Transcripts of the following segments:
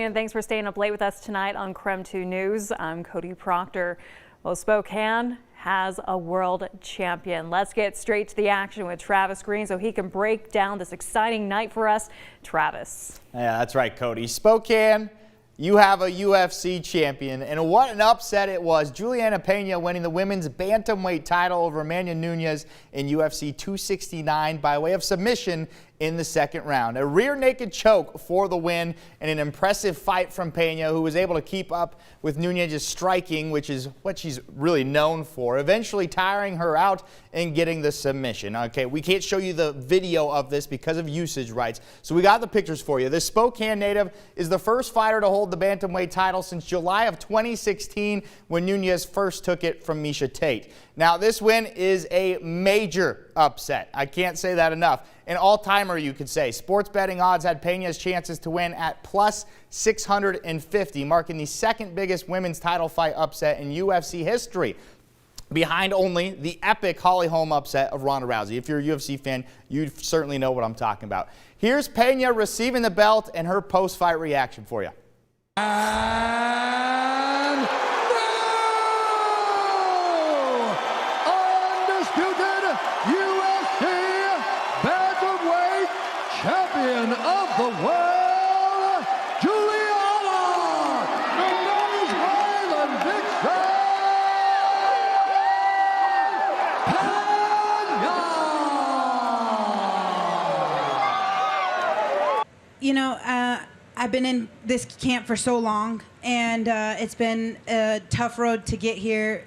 And thanks for staying up late with us tonight on KREM 2 News. I'm Cody Proctor. Well, Spokane has a world champion. Let's get straight to the action with Travis Green so he can break down this exciting night for us. Travis. Yeah, that's right, Cody. Spokane, you have a UFC champion, and what an upset it was. Juliana Peña winning the women's bantamweight title over Amanda Nunes in UFC 269 by way of submission in the second round. A rear naked choke for the win and an impressive fight from Peña, who was able to keep up with Nunes' striking, which is what she's really known for, eventually tiring her out and getting the submission. Okay, we can't show you the video of this because of usage rights, so we got the pictures for you. This Spokane native is the first fighter to hold the bantamweight title since July of 2016 when Nunes first took it from Miesha Tate. Now, this win is a major upset. I can't say that enough. An all-timer, you could say. Sports betting odds had Peña's chances to win at plus 650, marking the second biggest women's title fight upset in UFC history, behind only the epic Holly Holm upset of Ronda Rousey. If you're a UFC fan, you certainly know what I'm talking about. Here's Peña receiving the belt and her post-fight reaction for you. And undisputed UFC bantamweight champion of the world, Juliana vista Peña. You know, I've been in this camp for so long, and it's been a tough road to get here.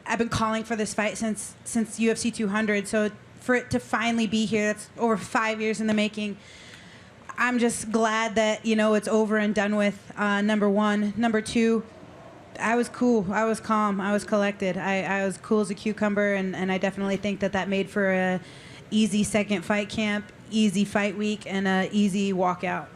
I've been calling for this fight since UFC 200, so for it to finally be here, that's over 5 years in the making. I'm just glad that, you know, it's over and done with, number one. Number two, I was cool, I was calm, I was collected. I was cool as a cucumber, and I definitely think that made for a easy second fight camp, easy fight week, and a easy walkout.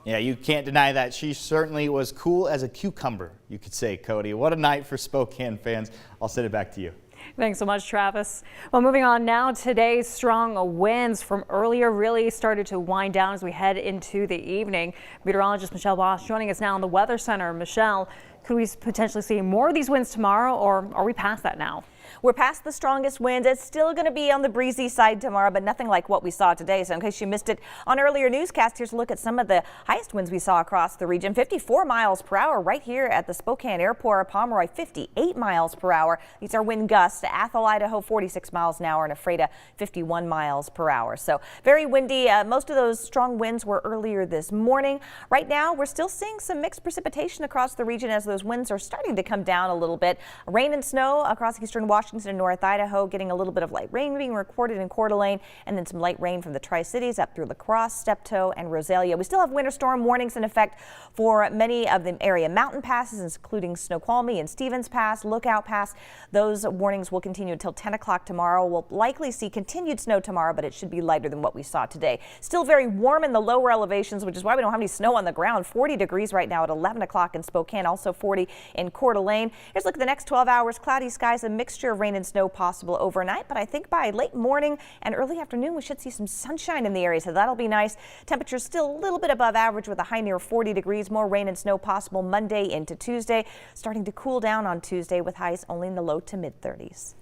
Yeah, you can't deny that. She certainly was cool as a cucumber, you could say, Cody. What a night for Spokane fans. I'll send it back to you. Thanks so much, Travis. Well, moving on now, today's strong winds from earlier really started to wind down as we head into the evening. Meteorologist Michelle Bosch joining us now in the Weather Center. Michelle, could we potentially see more of these winds tomorrow, or are we past that now? We're past the strongest winds. It's still going to be on the breezy side tomorrow, but nothing like what we saw today. So in case you missed it on earlier newscast, here's a look at some of the highest winds we saw across the region. 54 miles per hour right here at the Spokane Airport. Pomeroy, 58 miles per hour. These are wind gusts. Athol, Idaho, 46 miles an hour, and Ephrata, 51 miles per hour. So very windy. Most of those strong winds were earlier this morning. Right now, we're still seeing some mixed precipitation across the region as those winds are starting to come down a little bit. Rain and snow across eastern Washington and North Idaho, getting a little bit of light rain being recorded in Coeur d'Alene, and then some light rain from the Tri-Cities up through La Crosse, Steptoe, and Rosalia. We still have winter storm warnings in effect for many of the area mountain passes, including Snoqualmie and Stevens Pass, Lookout Pass. Those warnings will continue until 10 o'clock tomorrow. We'll likely see continued snow tomorrow, but it should be lighter than what we saw today. Still very warm in the lower elevations, which is why we don't have any snow on the ground. 40 degrees right now at 11 o'clock in Spokane, also 40 in Coeur d'Alene. Here's a look at the next 12 hours. Cloudy skies, a mixture of rain and snow possible overnight, but I think by late morning and early afternoon we should see some sunshine in the area, so that'll be nice. Temperatures still a little bit above average with a high near 40 degrees. More rain and snow possible Monday into Tuesday, starting to cool down on Tuesday with highs only in the low to mid 30s.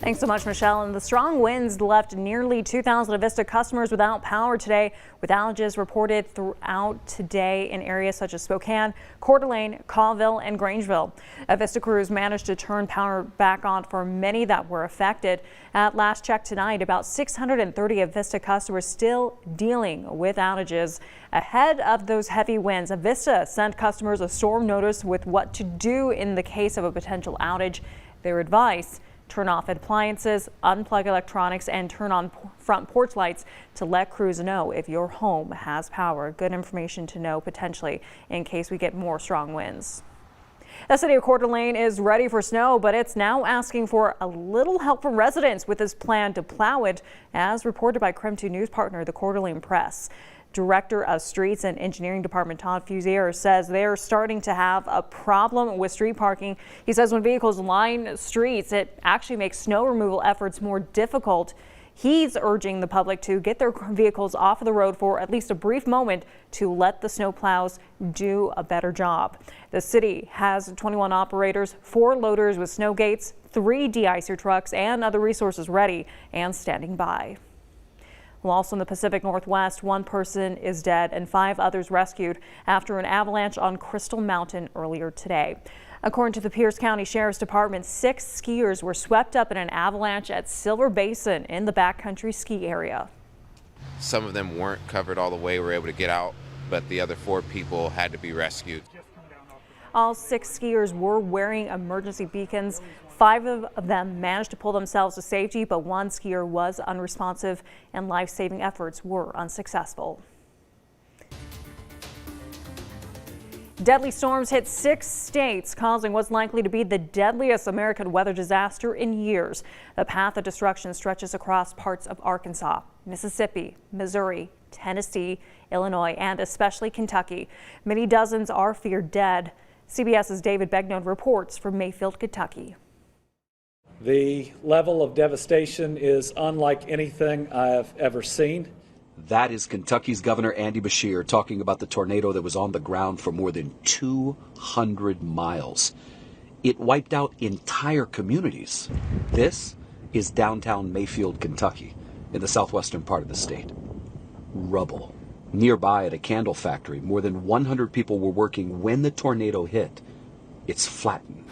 Thanks so much, Michelle. And the strong winds left nearly 2,000 Avista customers without power today, with outages reported throughout today in areas such as Spokane, Coeur d'Alene, Colville, and Grangeville. Avista crews managed to turn power back on for many that were affected. At last check tonight, about 630 Avista customers still dealing with outages. Ahead of those heavy winds, Avista sent customers a storm notice with what to do in the case of a potential outage. Their advice: turn off appliances, unplug electronics, and turn on front porch lights to let crews know if your home has power. Good information to know potentially in case we get more strong winds. The city of Coeur d'Alene is ready for snow, but it's now asking for a little help from residents with its plan to plow it, as reported by KREM 2 News partner, the Coeur d'Alene Press. Director of Streets and Engineering Department Todd Fusier says they're starting to have a problem with street parking. He says when vehicles line streets, it actually makes snow removal efforts more difficult. He's urging the public to get their vehicles off of the road for at least a brief moment to let the snowplows do a better job. The city has 21 operators, 4 loaders with snow gates, 3 de-icer trucks, and other resources ready and standing by. Well, also in the Pacific Northwest, 1 person is dead and 5 others rescued after an avalanche on Crystal Mountain earlier today. According to the Pierce County Sheriff's Department, 6 skiers were swept up in an avalanche at Silver Basin in the backcountry ski area. Some of them weren't covered all the way, were able to get out, but the other 4 people had to be rescued. All 6 skiers were wearing emergency beacons. 5 of them managed to pull themselves to safety, but 1 skier was unresponsive and life-saving efforts were unsuccessful. Deadly storms hit 6 states, causing what's likely to be the deadliest American weather disaster in years. The path of destruction stretches across parts of Arkansas, Mississippi, Missouri, Tennessee, Illinois, and especially Kentucky. Many dozens are feared dead. CBS's David Begnaud reports from Mayfield, Kentucky. The level of devastation is unlike anything I have ever seen. That is Kentucky's Governor Andy Beshear talking about the tornado that was on the ground for more than 200 miles. It wiped out entire communities. This is downtown Mayfield, Kentucky, in the southwestern part of the state. Rubble. Nearby at a candle factory, more than 100 people were working when the tornado hit. It's flattened.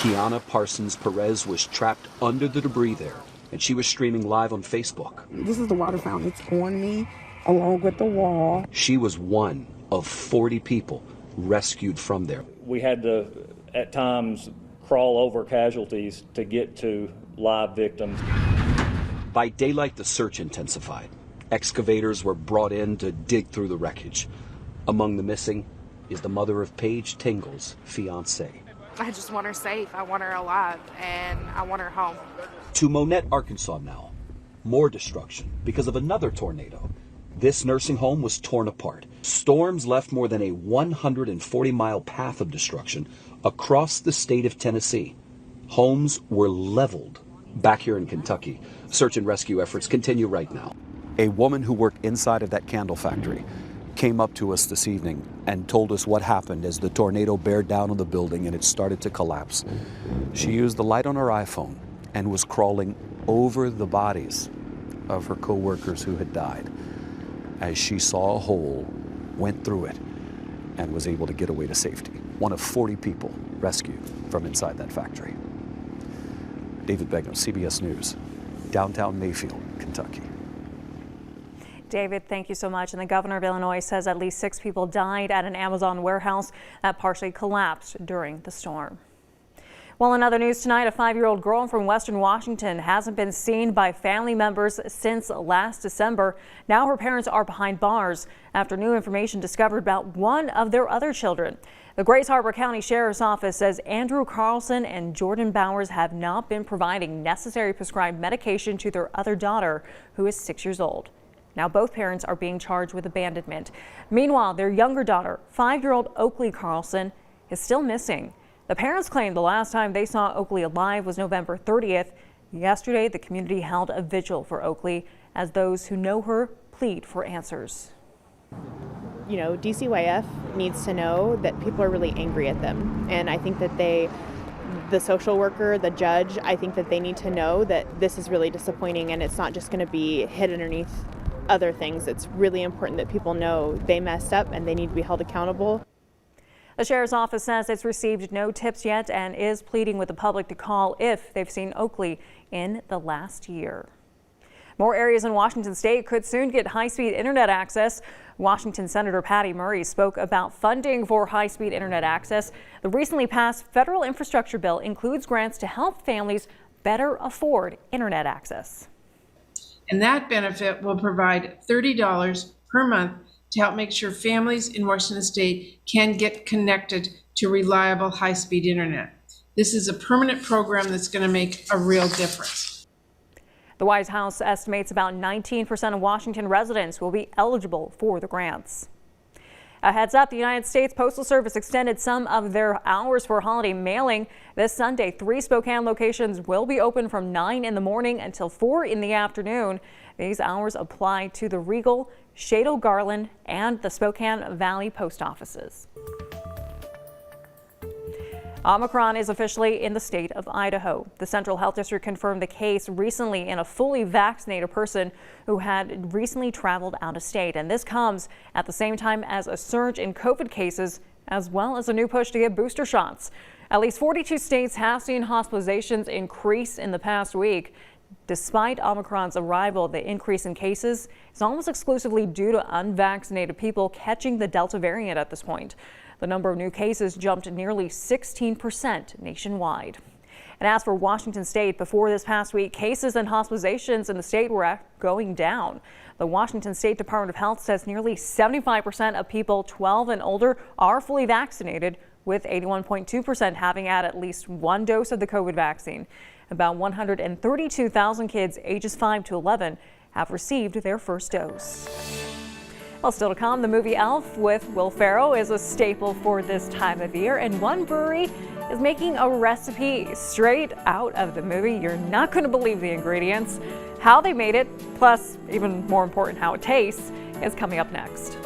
Kiana Parsons Perez was trapped under the debris there, and she was streaming live on Facebook. This is the water fountain. It's on me, along with the wall. She was one of 40 people rescued from there. We had to, at times, crawl over casualties to get to live victims. By daylight, the search intensified. Excavators were brought in to dig through the wreckage. Among the missing is the mother of Paige Tingle's fiancé. I just want her safe. I want her alive, and I want her home. To Monette, Arkansas now. More destruction because of another tornado. This nursing home was torn apart. Storms left more than a 140-mile path of destruction across the state of Tennessee. Homes were leveled. Back here in Kentucky, search and rescue efforts continue right now. A woman who worked inside of that candle factory came up to us this evening and told us what happened as the tornado bared down on the building and it started to collapse. She used the light on her iPhone and was crawling over the bodies of her co-workers who had died. As she saw a hole, went through it, and was able to get away to safety. One of 40 people rescued from inside that factory. David Begnaud, CBS News, downtown Mayfield, Kentucky. David, thank you so much. And the governor of Illinois says at least 6 people died at an Amazon warehouse that partially collapsed during the storm. Well, in other news tonight, a 5-year-old girl from Western Washington hasn't been seen by family members since last December. Now her parents are behind bars after new information discovered about one of their other children. The Grace Harbor County Sheriff's Office says Andrew Carlson and Jordan Bowers have not been providing necessary prescribed medication to their other daughter, who is 6 years old. Now both parents are being charged with abandonment. Meanwhile, their younger daughter, 5-year-old Oakley Carlson, is still missing. The parents claim the last time they saw Oakley alive was November 30th. Yesterday, the community held a vigil for Oakley as those who know her plead for answers. You know, DCYF needs to know that people are really angry at them. And I think that the social worker, the judge, I think that they need to know that this is really disappointing and it's not just going to be hid underneath other things. It's really important that people know they messed up and they need to be held accountable. The sheriff's office says it's received no tips yet and is pleading with the public to call if they've seen Oakley in the last year. More areas in Washington state could soon get high-speed internet access. Washington Senator Patty Murray spoke about funding for high-speed internet access. The recently passed federal infrastructure bill includes grants to help families better afford internet access. And that benefit will provide $30 per month to help make sure families in Washington state can get connected to reliable high-speed internet. This is a permanent program that's going to make a real difference. The White House estimates about 19% of Washington residents will be eligible for the grants. A heads up, the United States Postal Service extended some of their hours for holiday mailing. This Sunday, 3 Spokane locations will be open from 9 in the morning until 4 in the afternoon. These hours apply to the Regal, Shado Garland, and the Spokane Valley post offices. Omicron is officially in the state of Idaho. The Central Health District confirmed the case recently in a fully vaccinated person who had recently traveled out of state. And this comes at the same time as a surge in COVID cases, as well as a new push to get booster shots. At least 42 states have seen hospitalizations increase in the past week. Despite Omicron's arrival, the increase in cases is almost exclusively due to unvaccinated people catching the Delta variant at this point. The number of new cases jumped nearly 16% nationwide. And as for Washington State, before this past week, cases and hospitalizations in the state were going down. The Washington State Department of Health says nearly 75% of people 12 and older are fully vaccinated, with 81.2% having had at least one dose of the COVID vaccine. About 132,000 kids ages 5 to 11 have received their first dose. Well, still to come, the movie Elf with Will Ferrell is a staple for this time of year, and one brewery is making a recipe straight out of the movie. You're not going to believe the ingredients. How they made it, plus even more important, how it tastes, is coming up next.